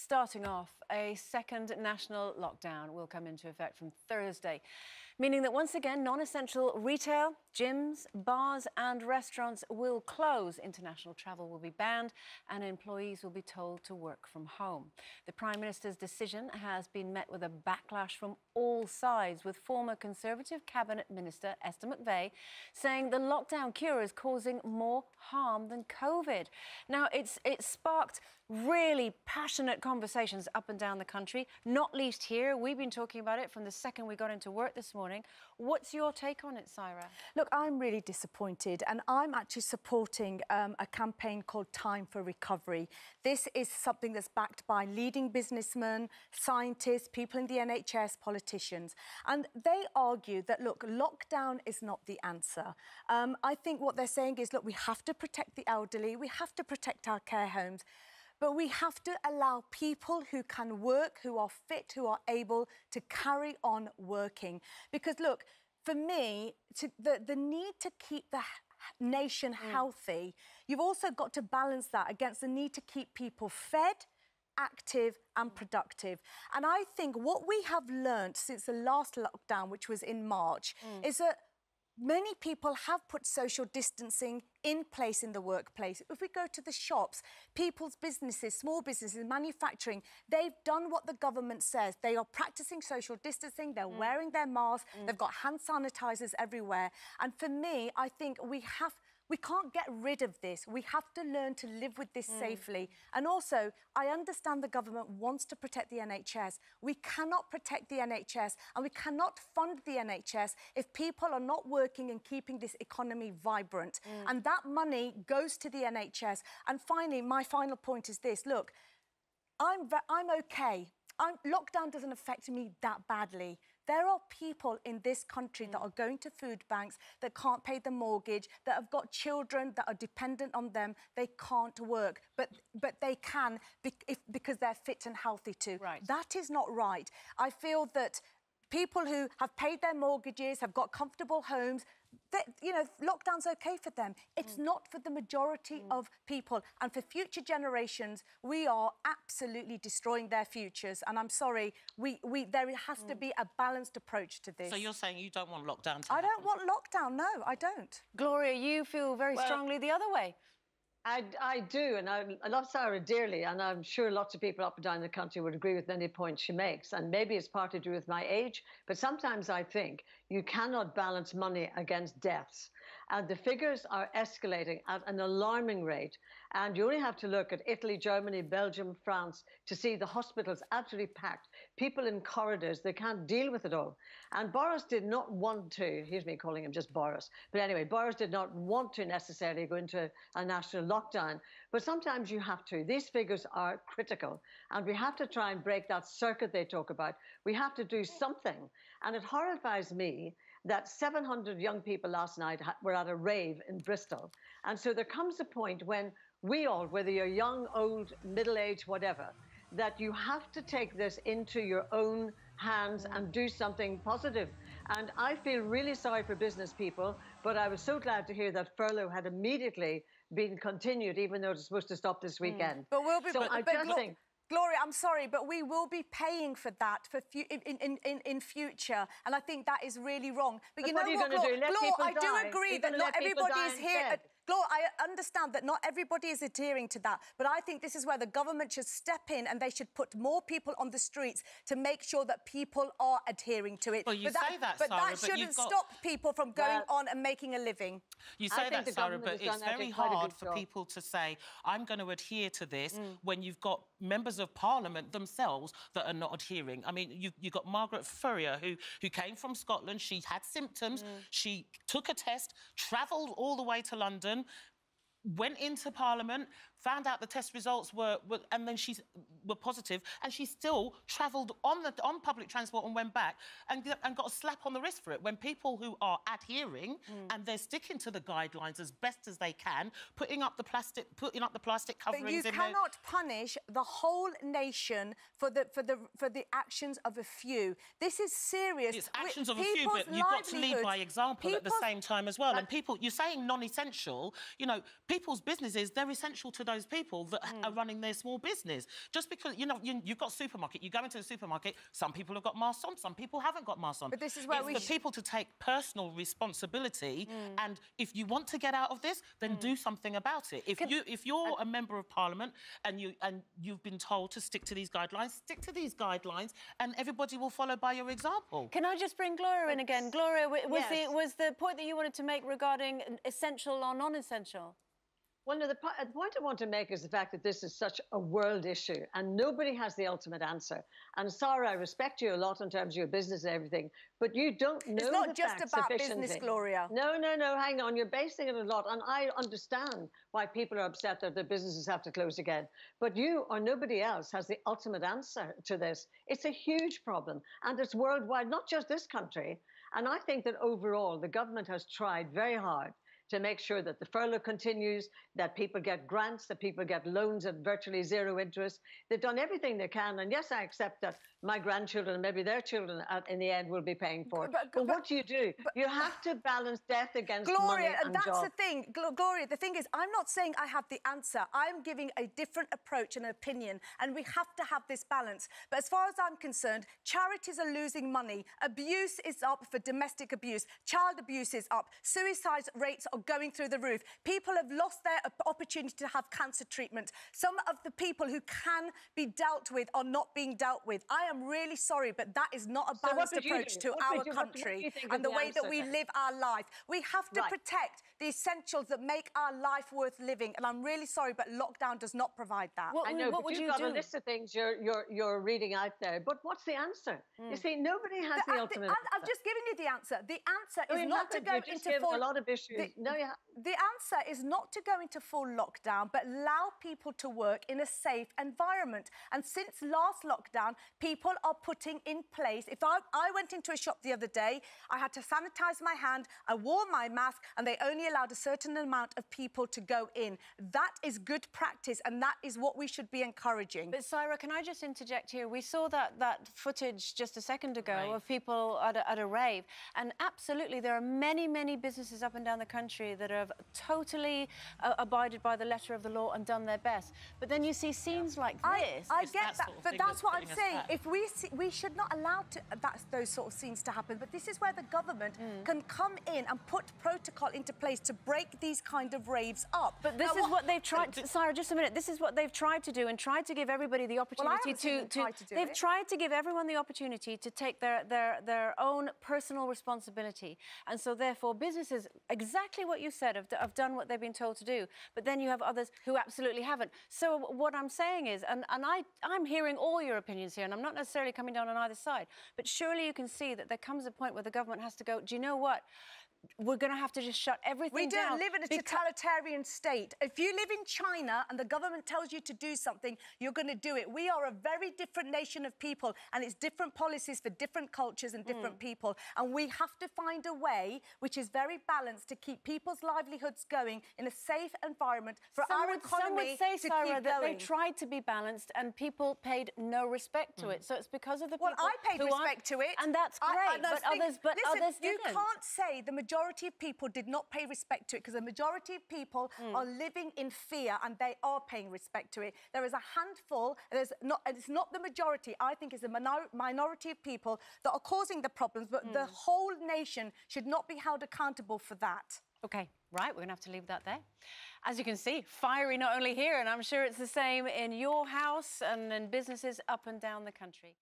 Starting off, a second national lockdown will come into effect from Thursday, meaning that once again non-essential retail, gyms, bars and restaurants will close. International travel will be banned and employees will be told to work from home. The Prime Minister's decision has been met with a backlash from all sides, with former Conservative Cabinet Minister Esther McVey saying the lockdown cure is causing more harm than COVID. Now, it's sparked really passionate conversations up and down the country, not least here. We've been talking about it from the second we got into work this morning. What's your take on it, Saira? Look, I'm really disappointed, and I'm actually supporting a campaign called Time for Recovery. This is something that's backed by leading businessmen, scientists, people in the NHS, politicians. And they argue that, look, lockdown is not the answer. I think what they're saying is, look, we have to protect the elderly, we have to protect our care homes, but we have to allow people who can work, who are fit, who are able to carry on working. Because, look, for me, the need to keep the nation healthy, you've also got to balance that against the need to keep people fed, active and productive. And I think what we have learnt since the last lockdown, which was in March, is that many people have put social distancing in place in the workplace. If we go to the shops, people's businesses, small businesses, manufacturing, they've done what the government says. They are practising social distancing, they're wearing their masks, they've got hand sanitisers everywhere. And for me, I think we can't get rid of this. We have to learn to live with this safely. And also, I understand the government wants to protect the NHS. We cannot protect the NHS and we cannot fund the NHS if people are not working and keeping this economy vibrant. And that money goes to the NHS. And finally, my final point is this. Look, I'm OK. Lockdown doesn't affect me that badly. There are people in this country that are going to food banks, that can't pay the mortgage, that have got children that are dependent on them. They can't work, but they can because they're fit and healthy too. Right. That is not right. I feel that people who have paid their mortgages, have got comfortable homes, you know, lockdown's OK for them. It's not for the majority of people. And for future generations, we are absolutely destroying their futures. And I'm sorry, there has to be a balanced approach to this. So you're saying you don't want lockdown to happen? I don't want lockdown, no, I don't. Gloria, you feel very strongly the other way. I do, and I love Saira dearly, and I'm sure lots of people up and down the country would agree with many points she makes, and maybe it's partly to do with my age, but sometimes I think you cannot balance money against deaths, and the figures are escalating at an alarming rate, and you only have to look at Italy, Germany, Belgium, France to see the hospitals absolutely packed, people in corridors, they can't deal with it all. And Boris did not want to, here's me calling him just Boris, but anyway, Boris did not want to necessarily go into a national lockdown, but sometimes you have to. These figures are critical, and we have to try and break that circuit they talk about. We have to do something, and it horrifies me that 700 young people last night were at a rave in Bristol, and so there comes a point when we all, whether you're young, old, middle-aged, whatever, that you have to take this into your own hands and do something positive. And I feel really sorry for business people, but I was so glad to hear that furlough had immediately been continued, even though it was supposed to stop this weekend. But we'll be... So I just think... Gloria, I'm sorry, but we will be paying for that in future, and I think that is really wrong. But you know what, Gloria, I do agree that not everybody is here... Gloria, I understand that not everybody is adhering to that, but I think this is where the government should step in and they should put more people on the streets to make sure that people are adhering to it. Well, you say that, but Saira, that shouldn't stop people from going on and making a living. You say that, Saira, but it's very hard for people to say, I'm going to adhere to this when you've got members of Parliament themselves that are not adhering. I mean, you've got Margaret Furrier, who came from Scotland. She had symptoms. She took a test, travelled all the way to London, went into Parliament, found out the test results were and then were positive, and she still travelled on public transport and went back and got a slap on the wrist for it. When people who are adhering and they're sticking to the guidelines as best as they can, putting up the plastic coverings. But you cannot punish the whole nation for the actions of a few. This is serious. It's actions of a few, but you've got to lead by example at the same time as well. And people, you're saying non-essential. You know, people's businesses, they're essential to those people that are running their small business. Just because, you know, you've got a supermarket, you go into the supermarket, some people have got masks on, some people haven't got masks on. But this is where it's for people to take personal responsibility, and if you want to get out of this, then do something about it. If you're a member of Parliament and you've been told to stick to these guidelines, stick to these guidelines, and everybody will follow by your example. Can I just bring Gloria in again? Gloria, was the point that you wanted to make regarding essential or non-essential? Well, no, the point I want to make is the fact that this is such a world issue and nobody has the ultimate answer. And Saira, I respect you a lot in terms of your business and everything, but you don't know It's not the just facts about sufficiently. business, Gloria. No, hang on. You're basing it a lot. And I understand why people are upset that their businesses have to close again. But you or nobody else has the ultimate answer to this. It's a huge problem. And it's worldwide, not just this country. And I think that overall, the government has tried very hard to make sure that the furlough continues, that people get grants, that people get loans at virtually zero interest. They've done everything they can. And yes, I accept that my grandchildren and maybe their children in the end will be paying for it. But what do? You have to balance death against money and that's jobs. the thing. Gloria, the thing is, I'm not saying I have the answer. I'm giving a different approach and opinion, and we have to have this balance. But as far as I'm concerned, charities are losing money. Abuse is up for domestic abuse. Child abuse is up. Suicide rates are going through the roof. People have lost their opportunity to have cancer treatment. Some of the people who can be dealt with are not being dealt with. I am really sorry, but that is not a balanced approach to our country and the way that we live our life. We have to protect the essentials that make our life worth living, and I'm really sorry, but lockdown does not provide that. I know, but you've got a list of things you're reading out there, but what's the answer? You see, nobody has the ultimate answer. I've just given you the answer. The answer is not to go into full... a lot of issues. The answer is not to go into full lockdown, but allow people to work in a safe environment. And since last lockdown, people are putting in place... If I went into a shop the other day, I had to sanitize my hand, I wore my mask, and they only allowed a certain amount of people to go in. That is good practice, and that is what we should be encouraging. But Saira, can I just interject here? We saw that footage just a second ago of people at a rave, and absolutely there are many businesses up and down the country that have totally abided by the letter of the law and done their best. But then you see scenes like this. I get that, but that's what I'm saying. If we should not allow those sort of scenes to happen. But this is where the government can come in and put protocol into place to break these kind of raves up. But this is what they've tried to... Saira, just a minute. This is what they've tried to do, and tried to give everybody the opportunity They've tried to give everyone the opportunity to take their own personal responsibility. And so, therefore, businesses, exactly what you said, have done what they've been told to do. But then you have others who absolutely haven't. So what I'm saying is, and I'm hearing all your opinions here, and I'm not necessarily coming down on either side, but surely you can see that there comes a point where the government has to go, do you know what? We're going to have to just shut everything down. We don't live in a totalitarian state. If you live in China and the government tells you to do something, you're going to do it. We are a very different nation of people, and it's different policies for different cultures and different people. And we have to find a way which is very balanced to keep people's livelihoods going in a safe environment for our economy. Some would say, Saira, that they tried to be balanced and people paid no respect to it. So it's because of the people I paid respect to it. And that's great. But others didn't. You can't say the majority of people did not pay respect to it, because the majority of people are living in fear and they are paying respect to it. There is a handful, it's not the majority. I think it's a minority of people that are causing the problems, but the whole nation should not be held accountable for that. OK, right, we're going to have to leave that there. As you can see, fiery not only here, and I'm sure it's the same in your house and in businesses up and down the country.